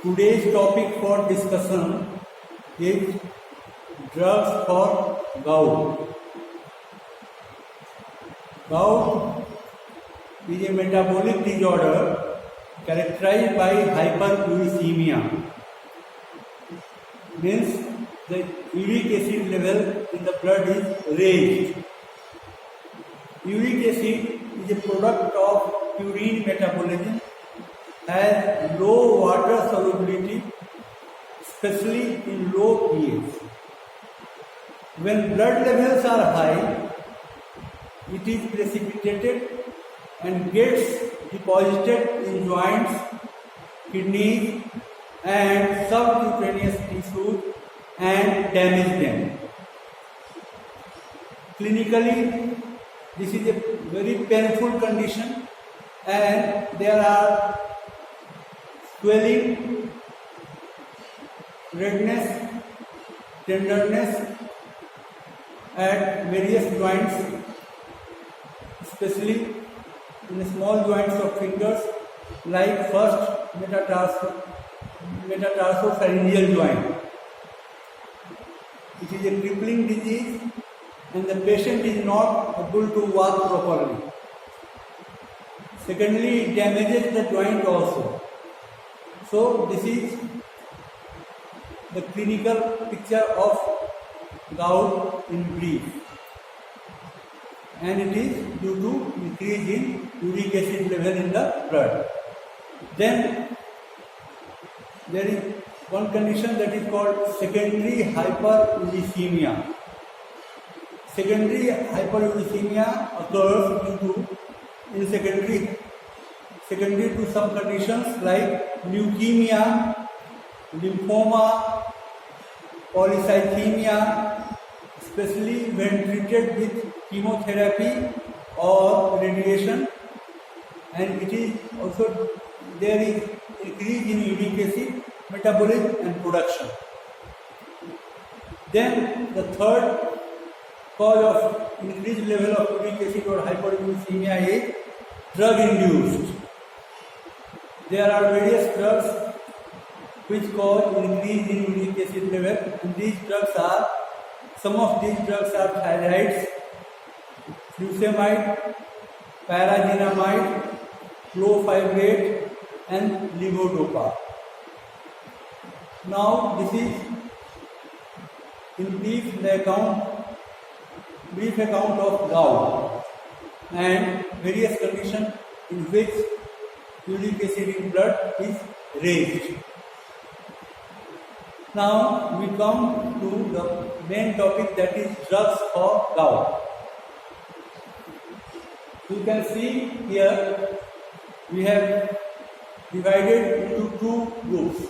Today's topic for discussion is drugs for gout. Gout is a metabolic disorder characterized by hyperuricemia. Means the uric acid level in the blood is raised. Uric acid is a product of purine metabolism, has low water solubility, especially in low pH. When blood levels are high, it is precipitated and gets deposited in joints, kidneys and subcutaneous tissues and damage them. Clinically, this is a very painful condition and there are swelling, redness, tenderness at various joints, especially in the small joints of fingers like first metatarsopharyngeal joint. It is a crippling disease and the patient is not able to walk properly. Secondly, it damages the joint also. So this is the clinical picture of gout in brief, and it is due to increase in uric acid level in the blood. Then there is one condition that is called secondary hyperuricemia. Secondary hyperuricemia occurs due to secondary to some conditions like leukemia, lymphoma, polycythemia, especially when treated with chemotherapy or radiation, and it is also there is increase in uric acid metabolism and production. Then the third cause of increased level of uric acid or hyperuricemia is drug induced. There are various drugs which cause increase in uric acid level, and these drugs are, some of these drugs are thiazides, furosemide, pyrazinamide, clofenac and levodopa. Now this is in brief account of gout and various conditions in which uric acid in blood is raised. Now we come to the main topic, that is drugs for gout. You can see here we have divided into two groups.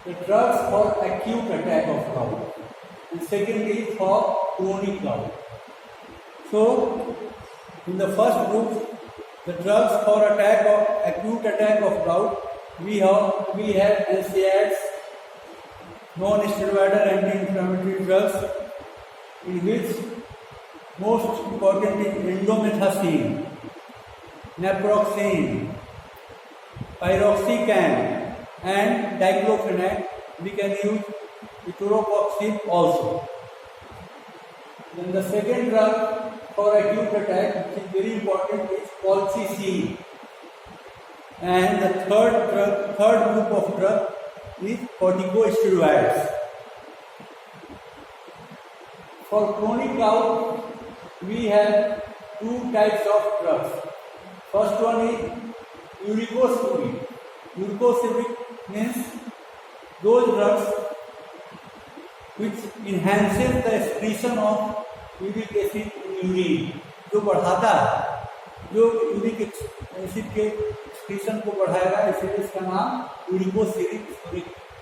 The drugs for acute attack of gout and secondly for chronic gout. So in the first group, the drugs for acute attack of gout, we have NSAIDs, non-steroidal anti-inflammatory drugs, in which most important is indomethacin, naproxen, piroxicam and diclofenac. We can use etorocoxib also. Then the second drug for acute attack, which is very important, is colchicine. And the third group of drugs is corticosteroids. For chronic gout, we have two types of drugs. First one is uricosuric. Uricosuric means those drugs which enhances the excretion of uric acid in urine, जो बढ़ाता है, जो uric acid के excretion को बढ़ाएगा, इसलिए इसका नाम यूरिकोसिरिक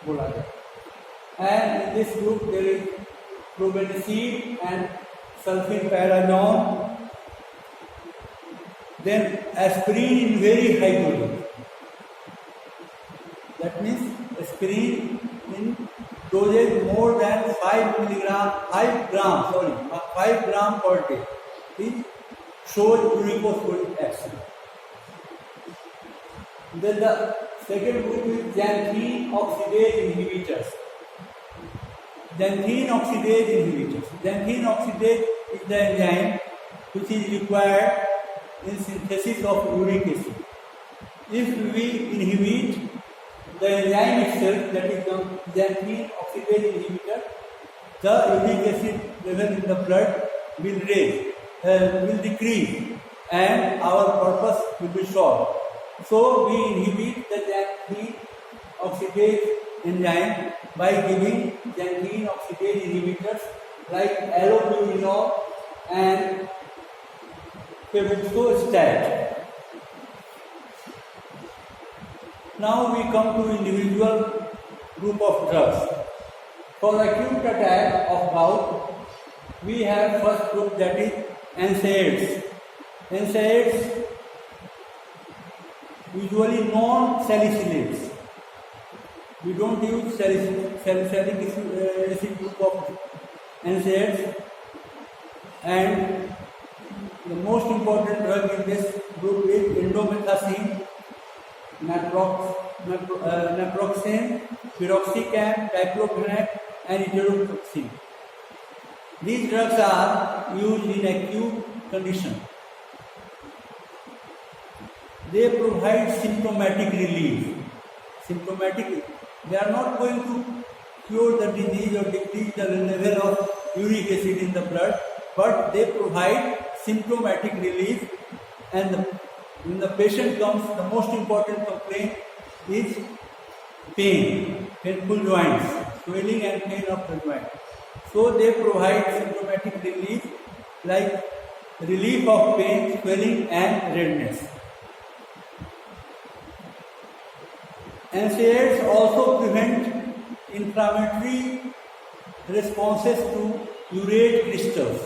बोला जाता है. And in this group there is probenecid and sulfinpyrazone, then aspirin in very high dose. That means aspirin in dosage more than 5 gram per day is shows uricosuric action. Then the second group is xanthine oxidase inhibitors. Xanthine oxidase inhibitors. Xanthine oxidase is the enzyme which is required in synthesis of uric acid. If we inhibit the enzyme itself, that is the xanthine oxidase inhibitor, the uric acid level in the blood will decrease, and our purpose will be solved. So we inhibit the xanthine oxidase enzyme by giving xanthine oxidase inhibitors like allopurinol and febuxostat. Now we come to individual group of drugs. For acute attack of gout, we have first group, that is NSAIDs. NSAIDs, usually non-salicylates. We don't use salicylic acid group of NSAIDs, and the most important drug in this group is indomethacin, naproxen, piroxicam, diclofenac, and etiroxine. These drugs are used in acute condition. They provide symptomatic relief. They are not going to cure the disease or decrease the level of uric acid in the blood, but they provide symptomatic relief. And when the patient comes, the most important complaint is painful joints, swelling and pain of the joint. So they provide symptomatic relief like relief of pain, swelling and redness. NSAIDs also prevent inflammatory responses to urate crystals.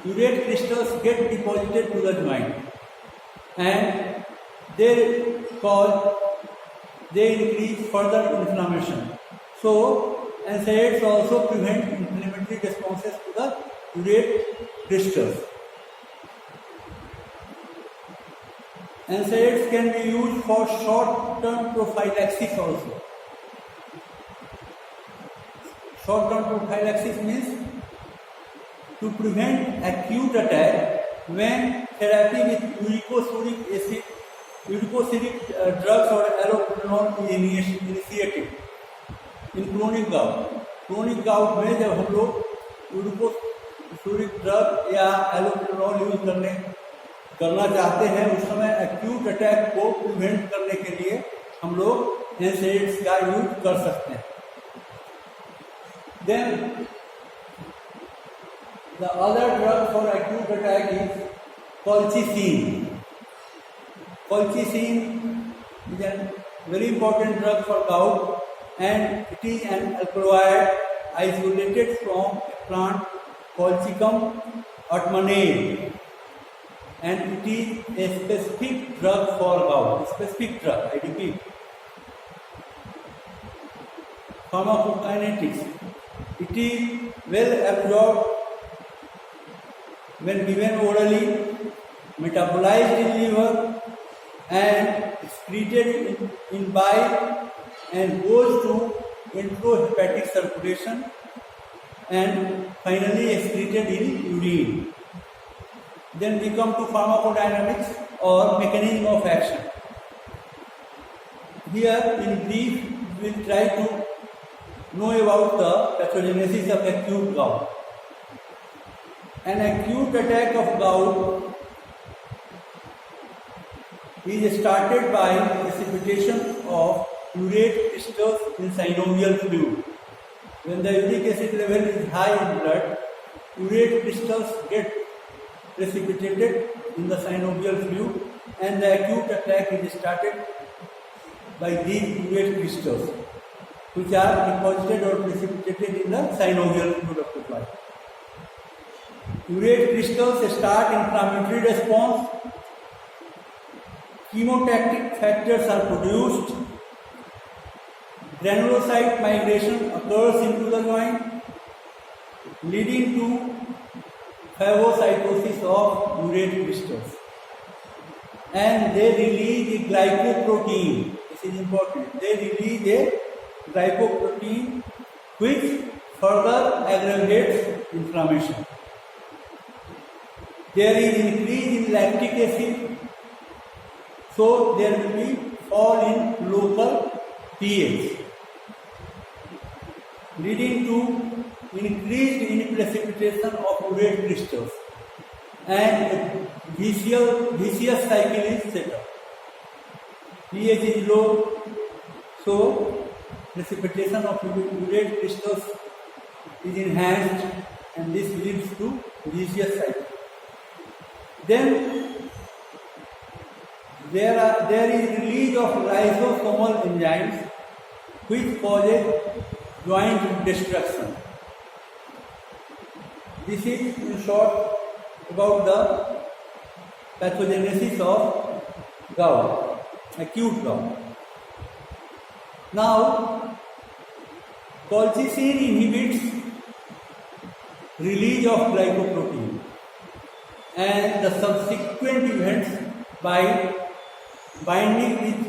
Urate crystals get deposited to the joint, and they increase further inflammation. So NSAIDs also prevent inflammatory responses to the urate crystals. NSAIDs can be used for short-term prophylaxis also. Short-term prophylaxis means to prevent acute attack when therapy with uricosuric drugs or allopurinol is initiated. In chronic gout में जब हम लोग uricosuric drug या एलोपुरिनॉल use करना चाहते हैं, उस समय एक्यूट अटैक को प्रिवेंट करने के लिए हम लोग NSAIDs का यूज कर सकते हैं. Then the other drug for acute attack is colchicine. Colchicine is a very important drug for gout, and it is an alkaloid isolated from a plant Colchicum atmanae, and it is a specific drug for gout. Specific drug, I repeat. Pharmacokinetics. It is well absorbed when given orally, metabolized in liver and excreted in bile and goes to intrahepatic circulation and finally excreted in urine. Then we come to pharmacodynamics or mechanism of action. Here in brief we will try to know about the pathogenesis of acute gout. An acute attack of gout is started by precipitation of urate crystals in synovial fluid. When the uric acid level is high in blood, urate crystals get precipitated in the synovial fluid, and the acute attack is started by these urate crystals, which are deposited or precipitated in the synovial fluid of the body. Urate crystals start inflammatory response, chemotactic factors are produced, granulocyte migration occurs into the joint, leading to phagocytosis of urate crystals. and they release a glycoprotein. This is important. They release a glycoprotein which further aggravates inflammation. There is increase in lactic acid, so there will be fall in local pH, leading to increased in precipitation of urate crystals, and a vicious cycle is set up. pH is low, so precipitation of urate crystals is enhanced, and this leads to vicious cycle. Then there is release of lysosomal enzymes which causes joint destruction. This is in short about the pathogenesis of gout, acute gout. Now, colchicine inhibits release of glycoprotein and the subsequent events by binding with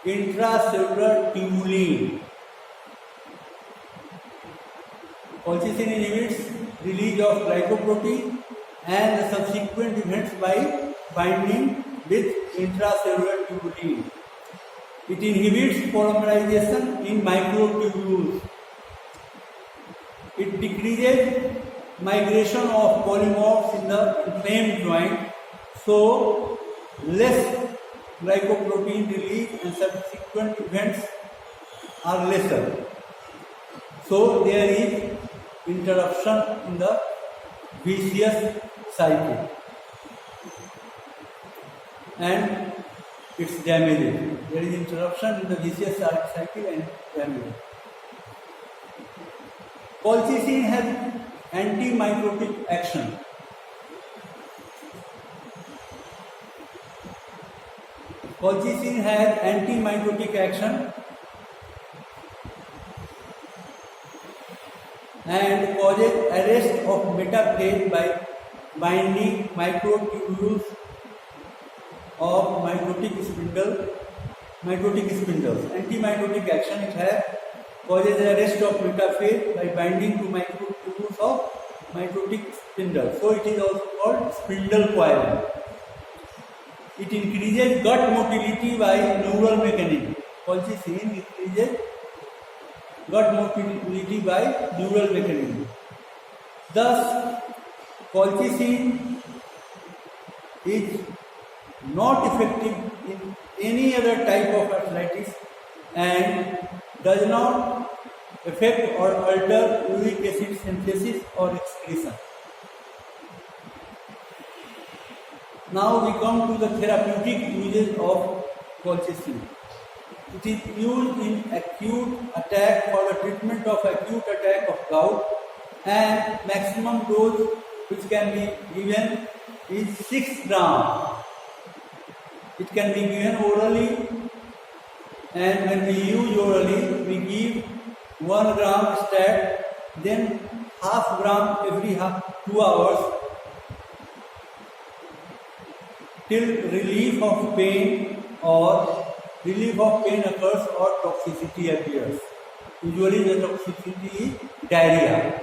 intracellular tubulin. Colchicine inhibits release of glycoprotein and the subsequent events by binding with intracellular tubulin. It inhibits polymerization in microtubules. It decreases migration of polymorphs in the inflamed joint, so less glycoprotein release and subsequent events are lesser. So there is interruption in the vicious cycle and it's damaging. There is interruption in the vicious cycle and damage. Colchicine has antimitotic action. Colchicine has antimitotic action and causes arrest of metaphase by binding microtubules of mitotic spindles. Antimitotic action it has causes arrest of metaphase by binding to microtubules of mitotic spindles. So it is also called spindle coiling. It increases gut motility by neural mechanism. Colchicine increases gut motility by neural mechanism. Thus, colchicine is not effective in any other type of arthritis and does not affect or alter uric acid synthesis or excretion. Now we come to the therapeutic uses of colchicine. It is used in acute attack for the treatment of acute attack of gout, and maximum dose which can be given is 6 grams. It can be given orally, and when we use orally, we give 1 gram stat, then half gram every 2 hours till relief of pain occurs or toxicity appears. Usually the toxicity is diarrhea.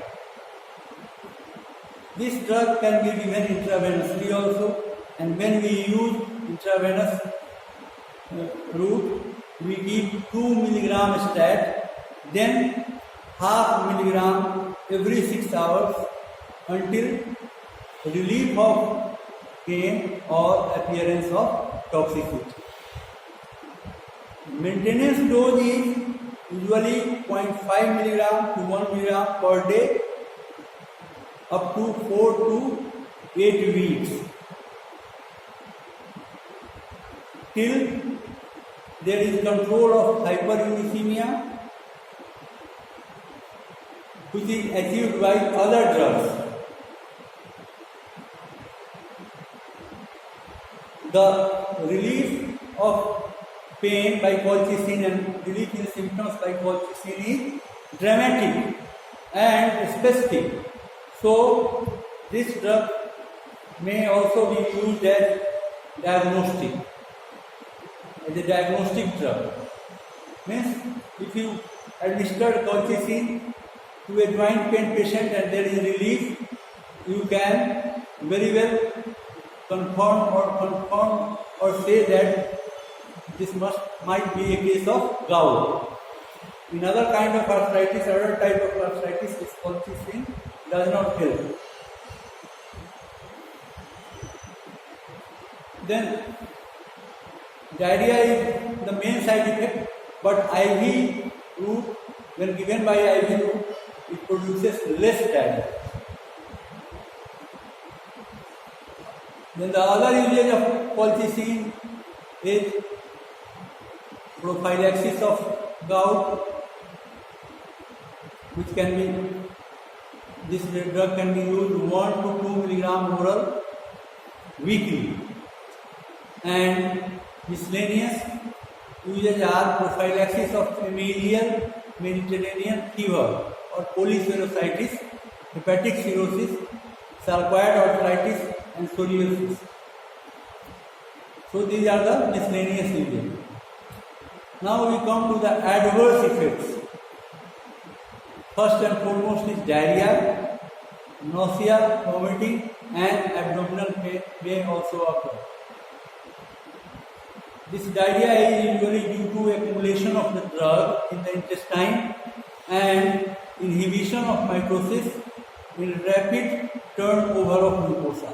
This drug can be given intravenously also, and when we use intravenous route, we give 2 milligram stat, then half milligram every 6 hours until relief of pain or appearance of toxicity. Maintenance dose is usually 0.5 milligram to 1 milligram per day up to 4 to 8 weeks till there is control of hyperuricemia, which is achieved by other drugs. The relief of pain by colchicine and relief in symptoms by colchicine is dramatic and specific. So, this drug may also be used as diagnostic, as a diagnostic drug. Means if you administered colchicine to a joint pain patient and there is relief, you can very well confirm or say that this might be a case of gout. In other kind of arthritis, other type of arthritis, this colchicine does not help. Then diarrhea is the main side effect, but IV route, when given by IV route, it produces less diarrhea. Then the other usage of colchicine is prophylaxis of gout, which can be, this drug can be used 1 to 2 milligram oral weekly. And miscellaneous uses are prophylaxis of familial Mediterranean fever or polyserositis, hepatic cirrhosis, sarcoid arthritis, and psoriasis. So these are the miscellaneous uses. Now we come to the adverse effects. First and foremost is diarrhea, nausea, vomiting, and abdominal pain may also occur. This diarrhea is usually due to accumulation of the drug in the intestine and inhibition of mitosis in rapid turnover of mucosa.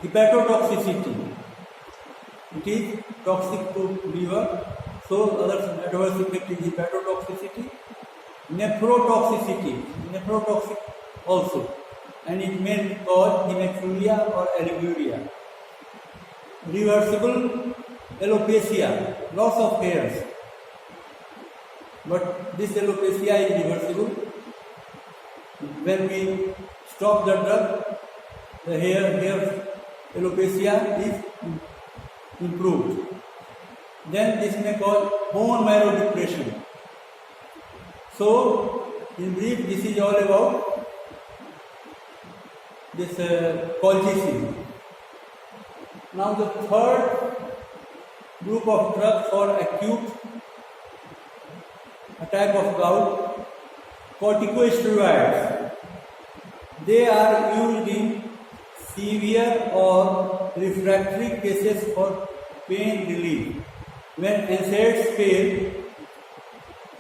Hepatotoxicity. It is toxic to liver, so other adverse effect is hepatotoxicity. Nephrotoxic also, and it may cause hematuria or alburia. Reversible alopecia, loss of hairs, but this alopecia is reversible. When we stop the drug, the hair alopecia is improved. Then this may cause bone marrow depression. So, in brief, this is all about this colchicine. Now the third group of drugs for acute attack of gout, corticosteroids. They are used in severe or refractory cases for pain relief. When NSAIDs fail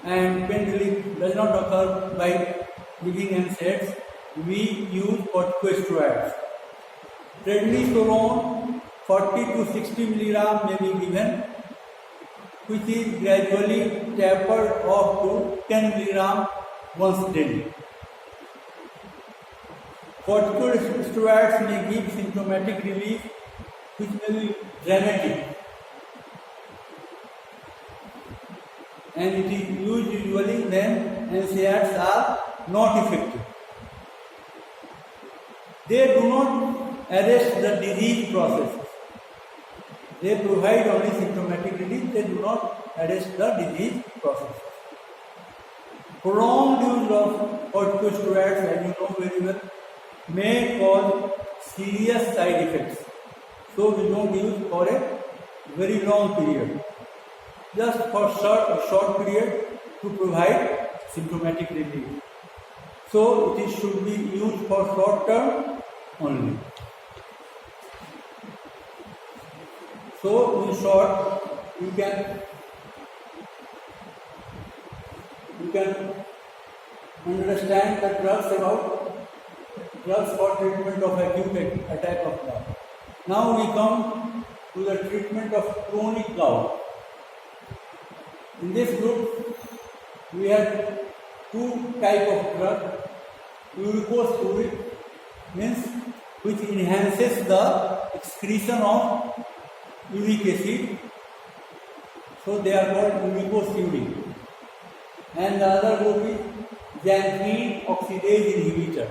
and pain relief does not occur by giving NSAIDs, we use corticosteroids. Prednisolone 40 to 60 milligram may be given, which is gradually tapered off to 10 milligram once daily. Corticosteroids may give symptomatic relief, which may be dramatic, and it is used usually when NSAIDs are not effective. They do not arrest the disease process. They provide only symptomatic relief, they do not arrest the disease process. Prolonged use of corticosteroids, as you know very well, may cause serious side effects. So we don't use for a very long period. Just for a short period to provide symptomatic relief. So it should be used for short term only. So in short, you can understand the drugs for treatment of acute attack of gout. Now we come to the treatment of chronic gout. In this group, we have two types of drug. Uricosuric means which enhances the excretion of uric acid. So they are called uricosuric. And the other group is xanthine oxidase inhibitor.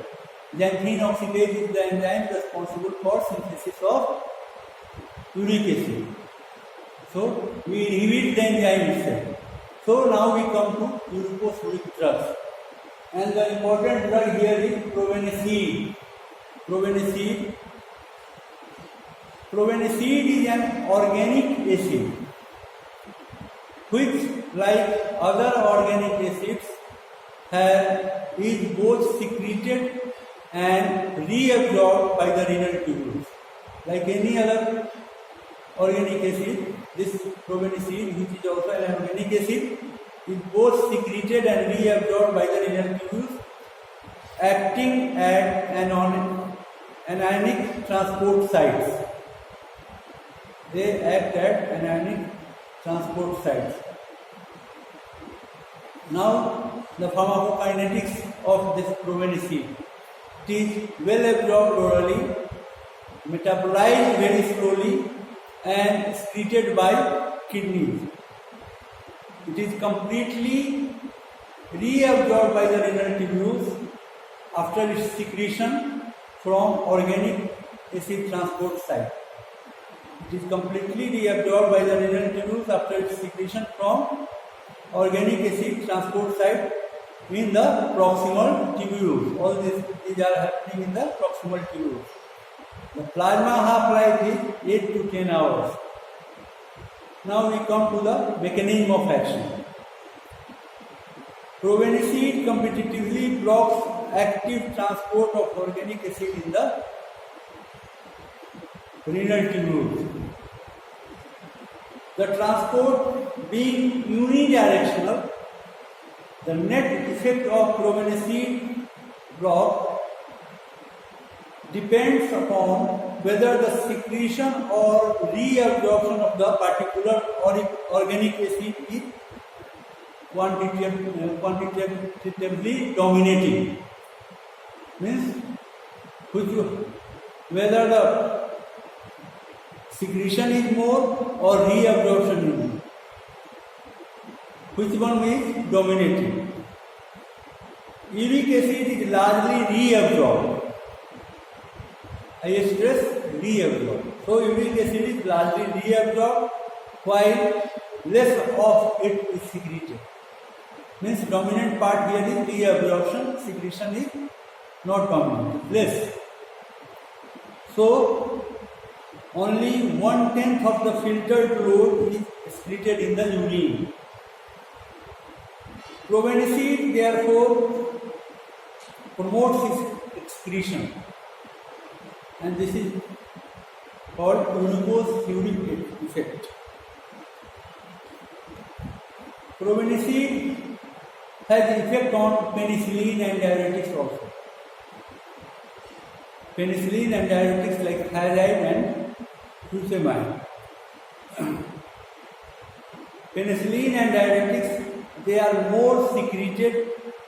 Xanthine oxidase is the enzyme responsible for synthesis of uric acid. So we inhibit the enzyme itself. So now we come to uricosuric drugs. And the important drug here is probenecid. probenecid. Probenecid is an organic acid which, like other organic acids, is both secreted and reabsorbed by the renal tubules. Like any other organic acid, this probenecid, which is also an organic acid, is both secreted and reabsorbed by the renal tubules, acting at anionic transport sites. They act at anionic transport sites. Now, the pharmacokinetics of this probenecid. It is well absorbed orally, metabolized very slowly, and excreted by kidneys. It is completely reabsorbed by the renal tubules after its secretion from organic acid transport site. It is completely reabsorbed by the renal tubules after its secretion from organic acid transport site in the proximal tubules. All these are happening in the proximal tubules. The plasma half-life is 8 to 10 hours. Now we come to the mechanism of action. Probenecid competitively blocks active transport of organic acid in the renal tubules. The transport being unidirectional, the net effect of probenecid block depends upon whether the secretion or reabsorption of the particular organic acid is quantitatively dominating. Means whether the secretion is more or reabsorption is more. Which one is dominating? Uric acid is largely reabsorbed. I stress reabsorbed. So uric acid is largely reabsorbed while less of it is secreted. Means dominant part here is reabsorption, secretion is not dominant, less. So only 1/10 of the filtered fluid is excreted in the urine. Probenecid therefore promotes its excretion, and this is called uricose-uric effect. Probenecid has effect on penicillin and diuretics also. Penicillin and diuretics like thiazide and furosemide. Penicillin and diuretics, they are more secreted